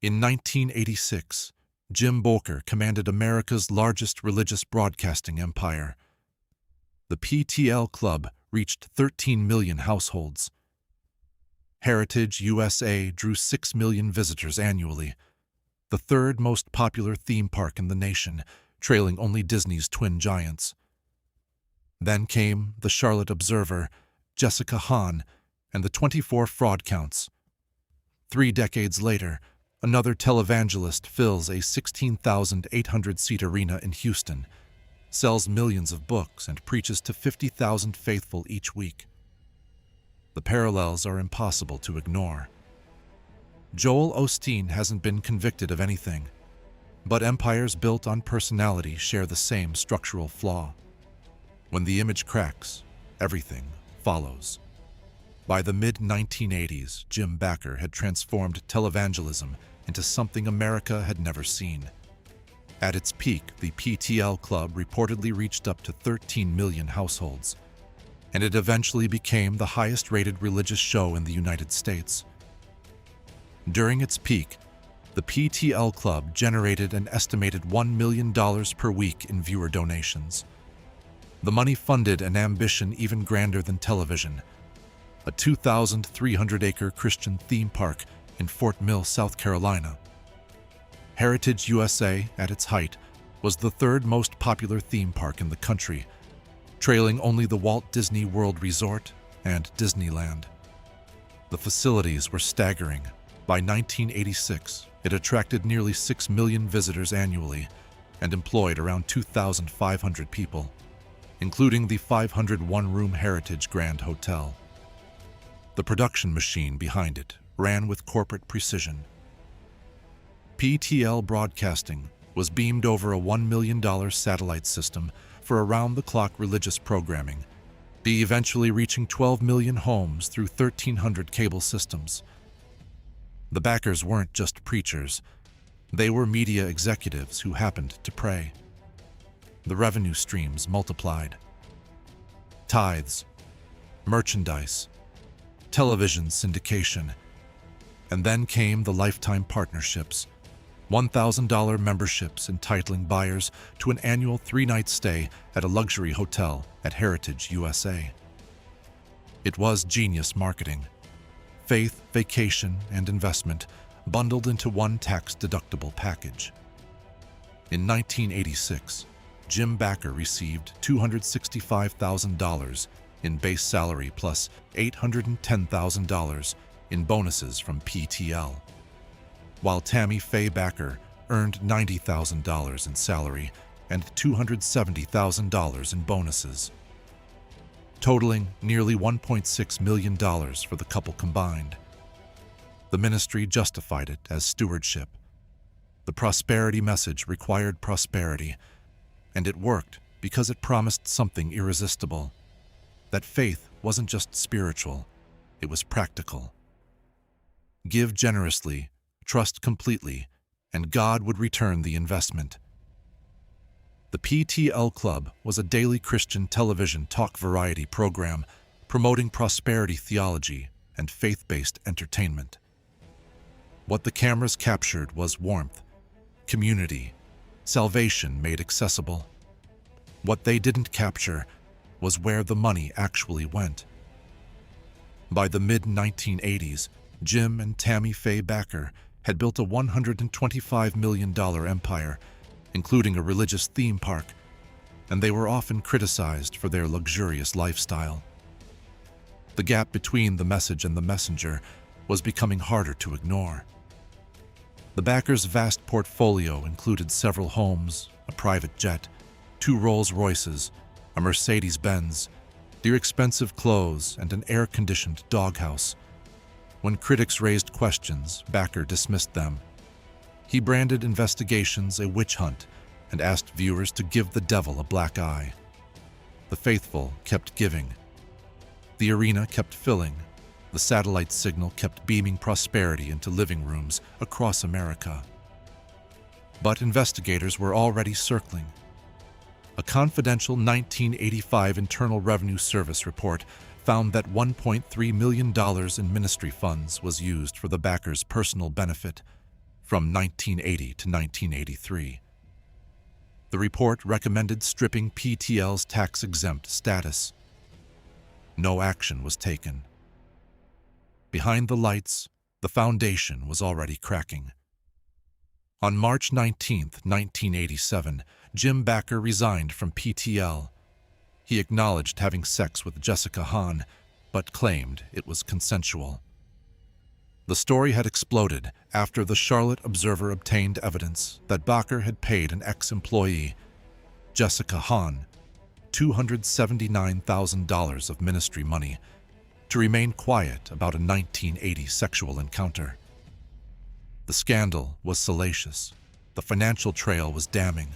In 1986, Jim Bakker commanded America's largest religious broadcasting empire. The PTL Club reached 13 million households. Heritage USA drew 6 million visitors annually, the third most popular theme park in the nation, trailing only Disney's Twin Giants. Then came the Charlotte Observer, Jessica Hahn, and the 24 fraud counts. 3 decades later, another televangelist fills a 16,800-seat arena in Houston, sells millions of books, and preaches to 50,000 faithful each week. The parallels are impossible to ignore. Joel Osteen hasn't been convicted of anything, but empires built on personality share the same structural flaw. When the image cracks, everything follows. By the mid-1980s, Jim Bakker had transformed televangelism into something America had never seen. At its peak, the PTL Club reportedly reached up to 13 million households, and it eventually became the highest-rated religious show in the United States. During its peak, the PTL Club generated an estimated $1 million per week in viewer donations. The money funded an ambition even grander than television: a 2,300-acre Christian theme park in Fort Mill, South Carolina. Heritage USA, at its height, was the third most popular theme park in the country, trailing only the Walt Disney World Resort and Disneyland. The facilities were staggering. By 1986, it attracted nearly 6 million visitors annually and employed around 2,500 people, including the 501-room Heritage Grand Hotel. The production machine behind it ran with corporate precision. PTL Broadcasting was beamed over a $1 million satellite system for around-the-clock religious programming, eventually reaching 12 million homes through 1,300 cable systems. The Bakkers weren't just preachers. They were media executives who happened to pray. The revenue streams multiplied. Tithes, merchandise, television syndication, and then came the lifetime partnerships, $1,000 memberships entitling buyers to an annual 3-night stay at a luxury hotel at Heritage USA. It was genius marketing: faith, vacation, and investment bundled into one tax-deductible package. In 1986, Jim Bakker received $265,000 in base salary plus $810,000 in bonuses from PTL, while Tammy Faye Bakker earned $90,000 in salary and $270,000 in bonuses, totaling nearly $1.6 million for the couple combined. The ministry justified it as stewardship. The prosperity message required prosperity, and it worked because it promised something irresistible: that faith wasn't just spiritual, it was practical. Give generously, trust completely, and God would return the investment. The PTL Club was a daily Christian television talk variety program promoting prosperity theology and faith-based entertainment. What the cameras captured was warmth, community, salvation made accessible. What they didn't capture was where the money actually went. By the mid-1980s, Jim and Tammy Faye Bakker had built a $125 million empire, including a religious theme park, and they were often criticized for their luxurious lifestyle. The gap between the message and the messenger was becoming harder to ignore. The Bakkers' vast portfolio included several homes, a private jet, 2 Rolls-Royces, a Mercedes-Benz, their expensive clothes, and an air-conditioned doghouse. When critics raised questions, Bakker dismissed them. He branded investigations a witch hunt and asked viewers to give the devil a black eye. The faithful kept giving. The arena kept filling. The satellite signal kept beaming prosperity into living rooms across America. But investigators were already circling. A confidential 1985 Internal Revenue Service report found that $1.3 million in ministry funds was used for the Bakkers' personal benefit, from 1980 to 1983. The report recommended stripping PTL's tax-exempt status. No action was taken. Behind the lights, the foundation was already cracking. On March 19, 1987, Jim Bakker resigned from PTL. He acknowledged having sex with Jessica Hahn, but claimed it was consensual. The story had exploded after the Charlotte Observer obtained evidence that Bakker had paid an ex-employee, Jessica Hahn, $279,000 of ministry money to remain quiet about a 1980 sexual encounter. The scandal was salacious. The financial trail was damning.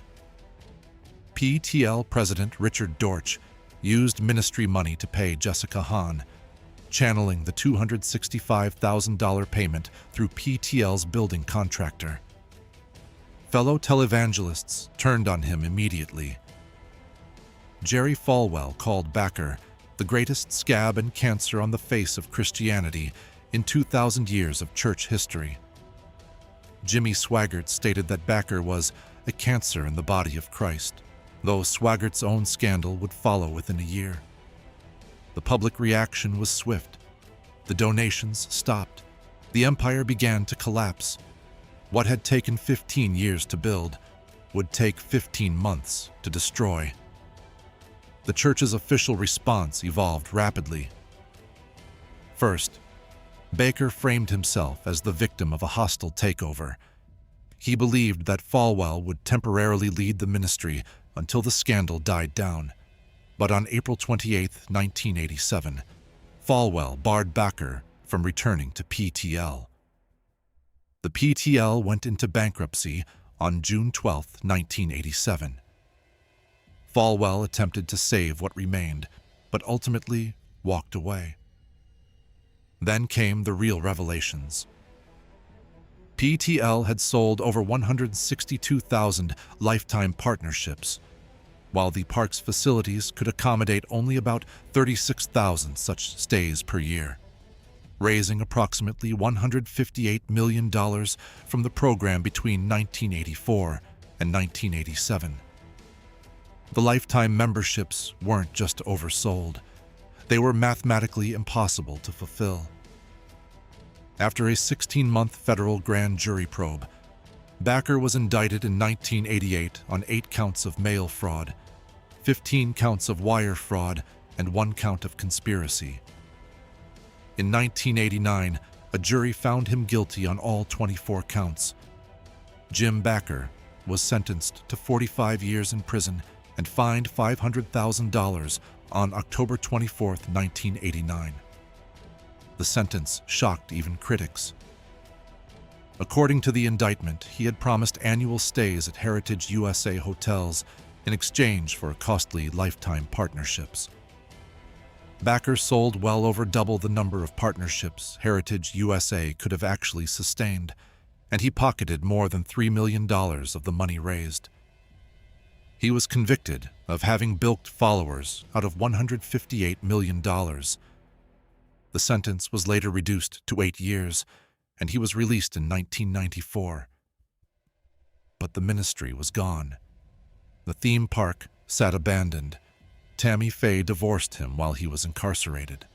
PTL President Richard Dortch used ministry money to pay Jessica Hahn, channeling the $265,000 payment through PTL's building contractor. Fellow televangelists turned on him immediately. Jerry Falwell called Bakker the greatest scab and cancer on the face of Christianity in 2,000 years of church history. Jimmy Swaggart stated that Bakker was a cancer in the body of Christ, though Swaggart's own scandal would follow within a year. The public reaction was swift. The donations stopped. The empire began to collapse. What had taken 15 years to build would take 15 months to destroy. The church's official response evolved rapidly. First, Bakker framed himself as the victim of a hostile takeover. He believed that Falwell would temporarily lead the ministry until the scandal died down. But on April 28, 1987, Falwell barred Bakker from returning to PTL. The PTL went into bankruptcy on June 12, 1987. Falwell attempted to save what remained, but ultimately walked away. Then came the real revelations. PTL had sold over 162,000 lifetime partnerships, while the park's facilities could accommodate only about 36,000 such stays per year, raising approximately $158 million from the program between 1984 and 1987. The lifetime memberships weren't just oversold. They were mathematically impossible to fulfill. After a 16-month federal grand jury probe, Bakker was indicted in 1988 on 8 counts of mail fraud, 15 counts of wire fraud, and 1 count of conspiracy. In 1989, a jury found him guilty on all 24 counts. Jim Bakker was sentenced to 45 years in prison and fined $500,000 on October 24, 1989. The sentence shocked even critics. According to the indictment, he had promised annual stays at Heritage USA hotels in exchange for costly lifetime partnerships. Bakker sold well over double the number of partnerships Heritage USA could have actually sustained, and he pocketed more than $3 million of the money raised. He was convicted of having bilked followers out of $158 million. The sentence was later reduced to 8 years, and he was released in 1994. But the ministry was gone. The theme park sat abandoned. Tammy Faye divorced him while he was incarcerated.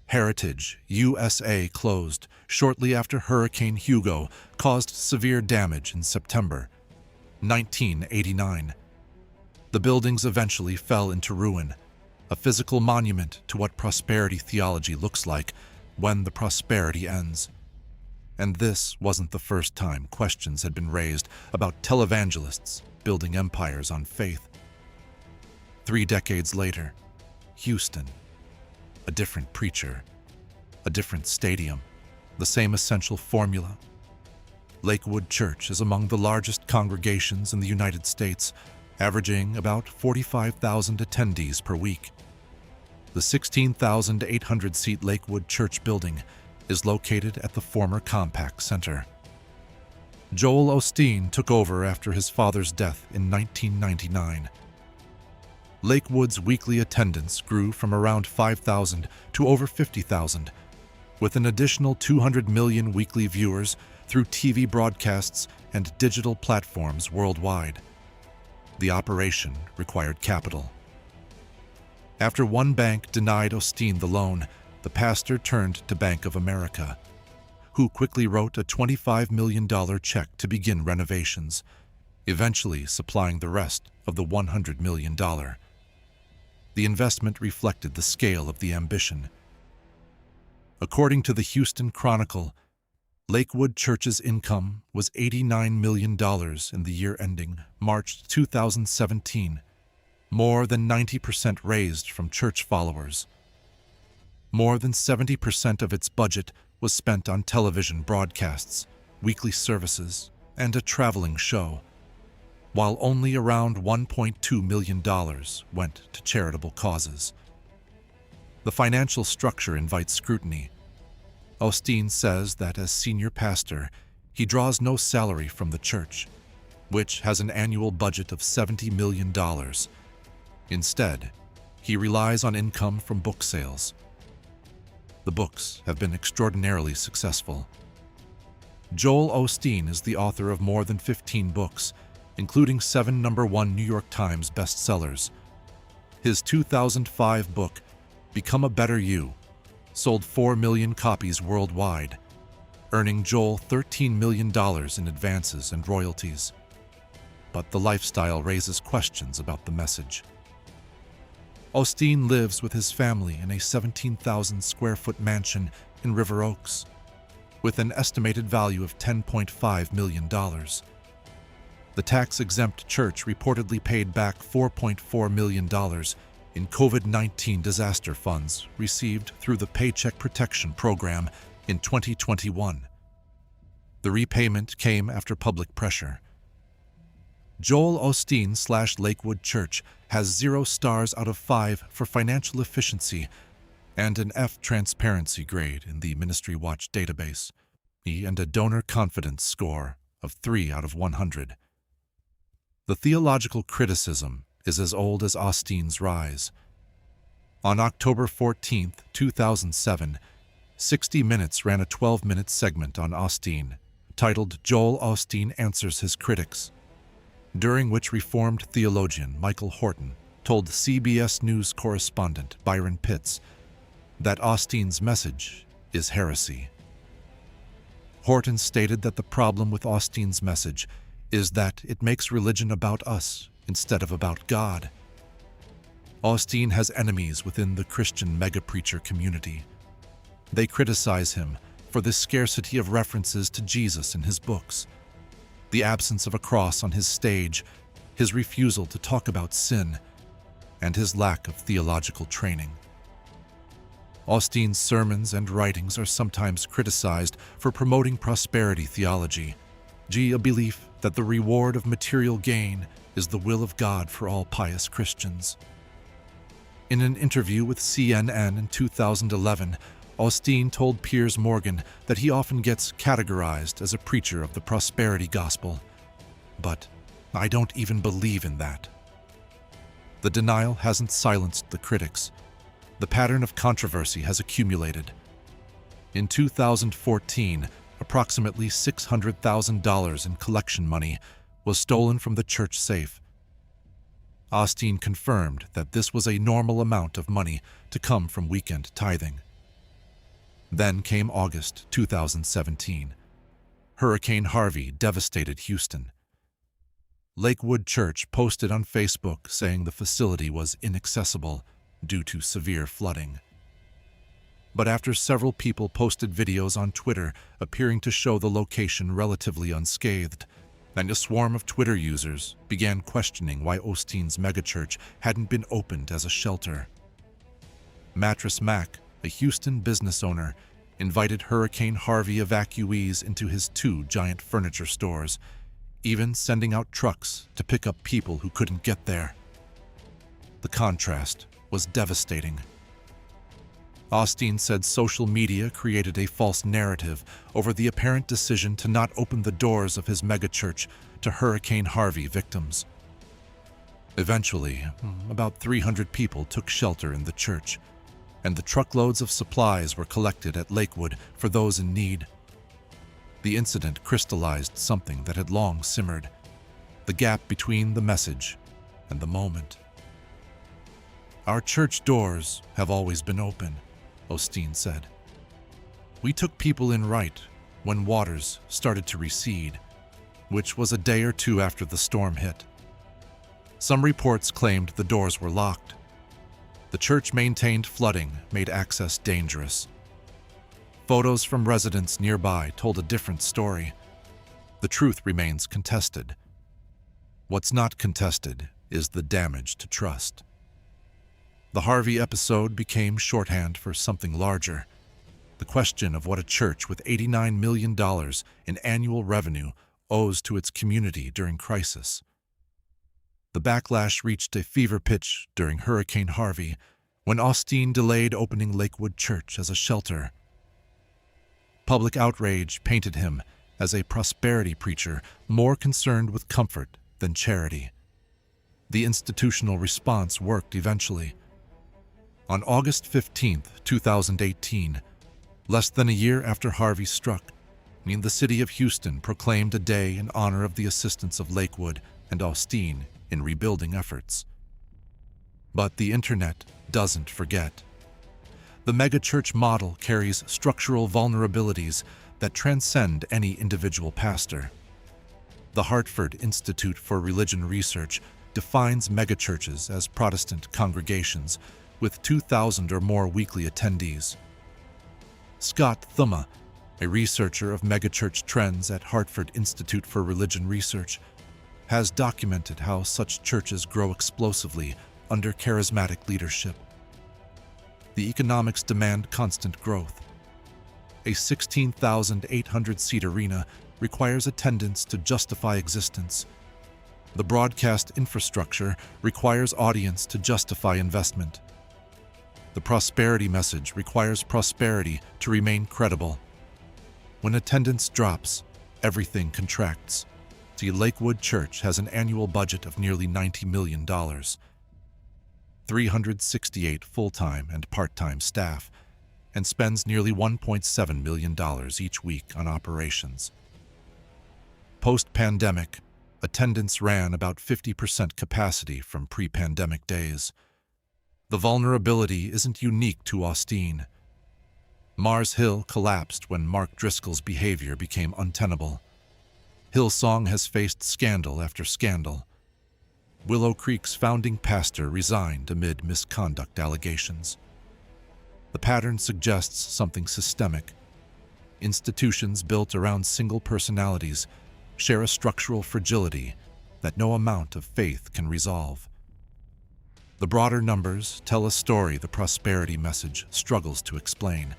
Heritage USA closed shortly after Hurricane Hugo caused severe damage in September 1989. The buildings eventually fell into ruin, a physical monument to what prosperity theology looks like when the prosperity ends. And this wasn't the first time questions had been raised about televangelists building empires on faith. 3 decades later, Houston, a different preacher, a different stadium, the same essential formula. Lakewood Church is among the largest congregations in the United States, averaging about 45,000 attendees per week. The 16,800-seat Lakewood Church building is located at the former Compaq Center. Joel Osteen took over after his father's death in 1999. Lakewood's weekly attendance grew from around 5,000 to over 50,000. With an additional 200 million weekly viewers, through TV broadcasts and digital platforms worldwide. The operation required capital. After one bank denied Osteen the loan, the pastor turned to Bank of America, who quickly wrote a $25 million check to begin renovations, eventually supplying the rest of the $100 million. The investment reflected the scale of the ambition. According to the Houston Chronicle, Lakewood Church's income was $89 million in the year ending March 2017, more than 90% raised from church followers. More than 70% of its budget was spent on television broadcasts, weekly services, and a traveling show, while only around $1.2 million went to charitable causes. The financial structure invites scrutiny. Osteen says that as senior pastor, he draws no salary from the church, which has an annual budget of $70 million. Instead, he relies on income from book sales. The books have been extraordinarily successful. Joel Osteen is the author of more than 15 books, including 7 #1 New York Times bestsellers. His 2005 book, Become a Better You, sold 4 million copies worldwide, earning Joel $13 million in advances and royalties. But the lifestyle raises questions about the message. Osteen lives with his family in a 17,000-square-foot mansion in River Oaks, with an estimated value of $10.5 million. The tax-exempt church reportedly paid back $4.4 million in COVID-19 disaster funds received through the Paycheck Protection Program in 2021. The repayment came after public pressure. Joel Osteen / Lakewood Church has 0 stars out of 5 for financial efficiency and an F transparency grade in the Ministry Watch database, and a donor confidence score of 3 out of 100. The theological criticism is as old as Osteen's rise. On October 14, 2007, 60 Minutes ran a 12-minute segment on Osteen, titled Joel Osteen Answers His Critics, during which Reformed theologian Michael Horton told CBS News correspondent Byron Pitts that Osteen's message is heresy. Horton stated that the problem with Osteen's message is that it makes religion about us instead of about God. Osteen has enemies within the Christian mega-preacher community. They criticize him for the scarcity of references to Jesus in his books, the absence of a cross on his stage, his refusal to talk about sin, and his lack of theological training. Osteen's sermons and writings are sometimes criticized for promoting prosperity theology, a belief that the reward of material gain is the will of God for all pious Christians. In an interview with CNN in 2011, Osteen told Piers Morgan that he often gets categorized as a preacher of the prosperity gospel. But I don't even believe in that. The denial hasn't silenced the critics. The pattern of controversy has accumulated. In 2014, approximately $600,000 in collection money was stolen from the church safe. Osteen confirmed that this was a normal amount of money to come from weekend tithing. Then came August 2017. Hurricane Harvey devastated Houston. Lakewood Church posted on Facebook saying the facility was inaccessible due to severe flooding. But after several people posted videos on Twitter appearing to show the location relatively unscathed, and a swarm of Twitter users began questioning why Osteen's megachurch hadn't been opened as a shelter. Mattress Mac, a Houston business owner, invited Hurricane Harvey evacuees into his 2 giant furniture stores, even sending out trucks to pick up people who couldn't get there. The contrast was devastating. Osteen said social media created a false narrative over the apparent decision to not open the doors of his megachurch to Hurricane Harvey victims. Eventually, about 300 people took shelter in the church, and the truckloads of supplies were collected at Lakewood for those in need. The incident crystallized something that had long simmered: the gap between the message and the moment. "Our church doors have always been open," Osteen said. "We took people in right when waters started to recede, which was a day or two after the storm hit. Some reports claimed the doors were locked. The church maintained flooding made access dangerous. Photos from residents nearby told a different story. The truth remains contested. What's not contested is the damage to trust." The Harvey episode became shorthand for something larger: the question of what a church with $89 million in annual revenue owes to its community during crisis. The backlash reached a fever pitch during Hurricane Harvey, when Osteen delayed opening Lakewood Church as a shelter. Public outrage painted him as a prosperity preacher more concerned with comfort than charity. The institutional response worked eventually. On August 15, 2018, less than a year after Harvey struck, the city of Houston proclaimed a day in honor of the assistance of Lakewood and Osteen in rebuilding efforts. But the internet doesn't forget. The megachurch model carries structural vulnerabilities that transcend any individual pastor. The Hartford Institute for Religion Research defines megachurches as Protestant congregations with 2,000 or more weekly attendees. Scott Thuma, a researcher of megachurch trends at Hartford Institute for Religion Research, has documented how such churches grow explosively under charismatic leadership. The economics demand constant growth. A 16,800-seat arena requires attendance to justify existence. The broadcast infrastructure requires audience to justify investment. The prosperity message requires prosperity to remain credible. When attendance drops, everything contracts. The Lakewood Church has an annual budget of nearly $90 million, 368 full-time and part-time staff, and spends nearly $1.7 million each week on operations. Post-pandemic, attendance ran about 50% capacity from pre-pandemic days. The vulnerability isn't unique to Osteen. Mars Hill collapsed when Mark Driscoll's behavior became untenable. Hillsong has faced scandal after scandal. Willow Creek's founding pastor resigned amid misconduct allegations. The pattern suggests something systemic. Institutions built around single personalities share a structural fragility that no amount of faith can resolve. The broader numbers tell a story the prosperity message struggles to explain.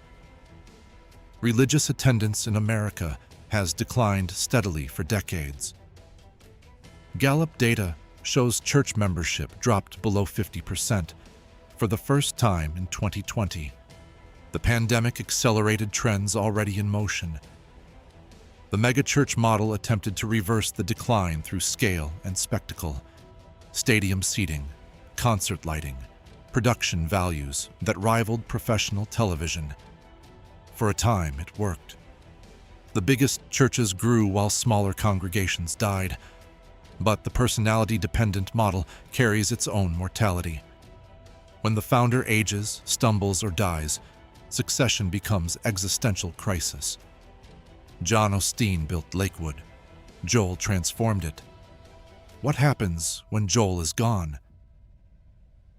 Religious attendance in America has declined steadily for decades. Gallup data shows church membership dropped below 50% for the first time in 2020. The pandemic accelerated trends already in motion. The megachurch model attempted to reverse the decline through scale and spectacle, stadium seating, concert lighting, production values that rivaled professional television. For a time, it worked. The biggest churches grew while smaller congregations died, but the personality-dependent model carries its own mortality. When the founder ages, stumbles, or dies, succession becomes existential crisis. John Osteen built Lakewood. Joel transformed it. What happens when Joel is gone?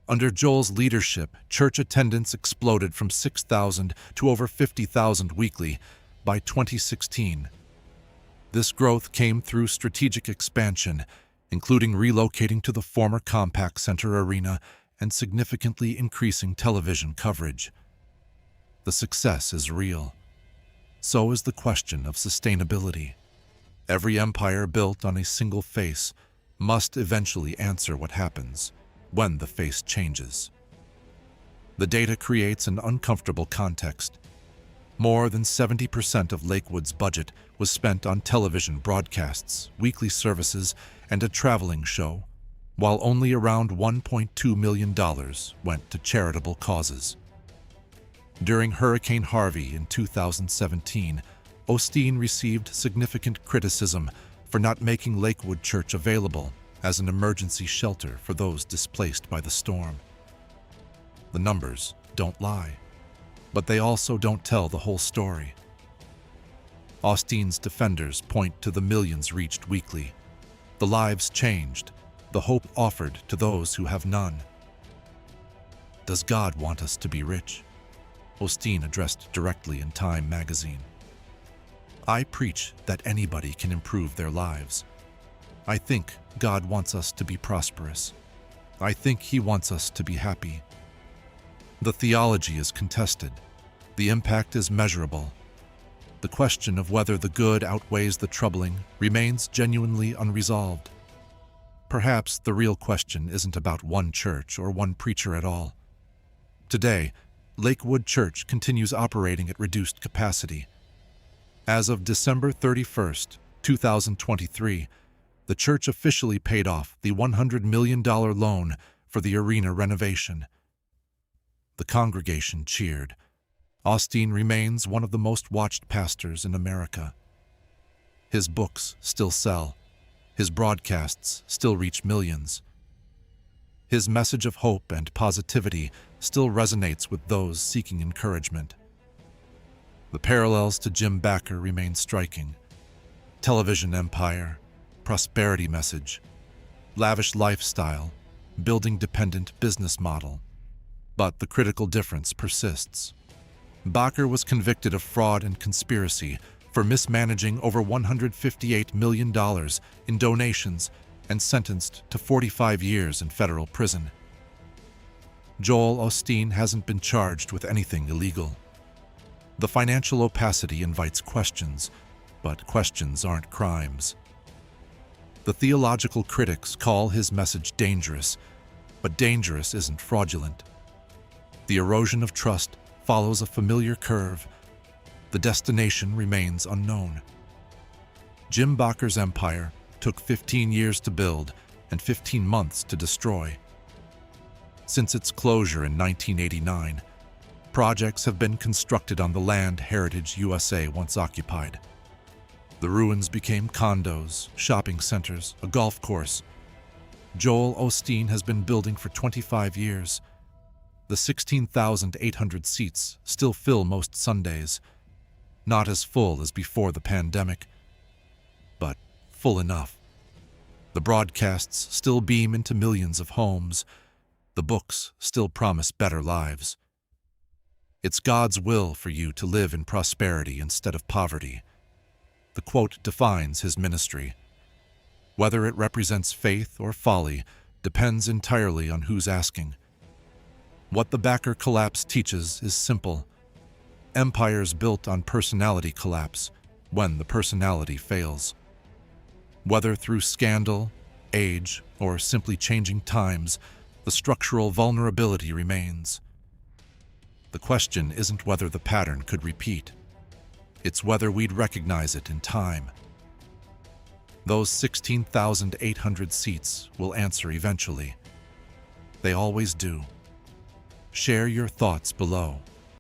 Under Joel's leadership, church attendance exploded from 6,000 to over 50,000 weekly by 2016. This growth came through strategic expansion, including relocating to the former Compaq Center arena and significantly increasing television coverage. The success is real. So is the question of sustainability. Every empire built on a single face must eventually answer what happens when the face changes. The data creates an uncomfortable context. More than 70% of Lakewood's budget was spent on television broadcasts, weekly services, and a traveling show, while only around $1.2 million went to charitable causes. During Hurricane Harvey in 2017, Osteen received significant criticism for not making Lakewood Church available as an emergency shelter for those displaced by the storm. The numbers don't lie, but they also don't tell the whole story. Osteen's defenders point to the millions reached weekly, the lives changed, the hope offered to those who have none. Does God want us to be rich? Osteen addressed directly in Time magazine. I preach that anybody can improve their lives. I think God wants us to be prosperous. I think He wants us to be happy. The theology is contested. The impact is measurable. The question of whether the good outweighs the troubling remains genuinely unresolved. Perhaps the real question isn't about one church or one preacher at all. Today, Lakewood Church continues operating at reduced capacity. As of December 31st, 2023, the church officially paid off the $100 million loan for the arena renovation. The congregation cheered. Osteen remains one of the most watched pastors in America. His books still sell. His broadcasts still reach millions. His message of hope and positivity still resonates with those seeking encouragement. The parallels to Jim Bakker remain striking. Television empire, prosperity message, lavish lifestyle, building dependent business model. But the critical difference persists. Bakker was convicted of fraud and conspiracy for mismanaging over $158 million in donations and sentenced to 45 years in federal prison. Joel Osteen hasn't been charged with anything illegal. The financial opacity invites questions, but questions aren't crimes. The theological critics call his message dangerous, but dangerous isn't fraudulent. The erosion of trust follows a familiar curve. The destination remains unknown. Jim Bakker's empire took 15 years to build and 15 months to destroy. Since its closure in 1989, projects have been constructed on the land Heritage USA once occupied. The ruins became condos, shopping centers, a golf course. Joel Osteen has been building for 25 years. The 16,800 seats still fill most Sundays. Not as full as before the pandemic, but full enough. The broadcasts still beam into millions of homes. The books still promise better lives. It's God's will for you to live in prosperity instead of poverty. The quote defines his ministry. Whether it represents faith or folly depends entirely on who's asking. What the Bakker collapse teaches is simple. Empires built on personality collapse when the personality fails. Whether through scandal, age, or simply changing times, the structural vulnerability remains. The question isn't whether the pattern could repeat. It's whether we'd recognize it in time. Those 16,800 seats will answer eventually. They always do. Share your thoughts below.